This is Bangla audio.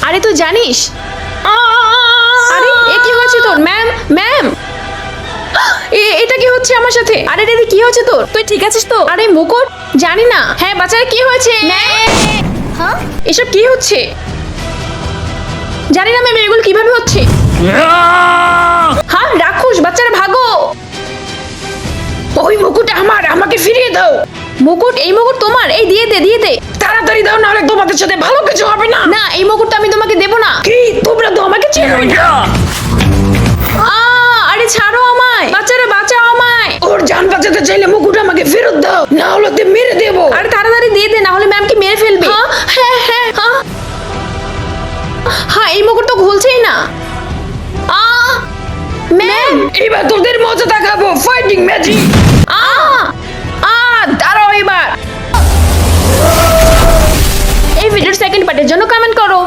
আরে তুই জানিস? আরে এ কি হয়েছে তোর? ম্যাম ম্যাম, এটা কি হচ্ছে আমার সাথে? আরে দিদি কি হয়েছে তোর? তুই ঠিক আছিস তো? আরে মুকুট, জানি না। হ্যাঁ বাচ্চারা কি হয়েছে? হ্যাঁ এসব কি হচ্ছে? জানি না ম্যাম, এগুলো কিভাবে হচ্ছে? হ্যাঁ রাক্ষস, বাচ্চারা ভাগো। ওই মুকুট আমার, আমাকে ফিরিয়ে দাও। মুকুট, এই মুকুট তোমার? এই দিয়ে দে দিয়ে দে। তাড়াতাড়ি দাও, নাহলে তোমাদের সাথে ভালো কিছু হবে না। না, এই মুকুটটা আমি তোমাকে দেবো না। কি, তোমরা তো আমাকে চেনোই না। আরে ছাড়ো আমায়, বাচ্চারা বাঁচাও আমায়। ওর জান বাঁচাতে চাইলে মুকুট আমাকে ফেরত দাও, না হলে ওকে মেরে দেবো। আরে তাড়াতাড়ি দিয়ে দে, না হলে ম্যামকে মেরে ফেলবে। হ্যাঁ হ্যাঁ হ্যাঁ হ্যাঁ, এই মুকুট তো খুলছেই না। ম্যাম, এবার তোদের মজা দেখাবো, ফাইটিং ম্যাজিক। দাঁড়াও এবার। এই ভিডিওর সেকেন্ড পার্টের জন্য কমেন্ট করো।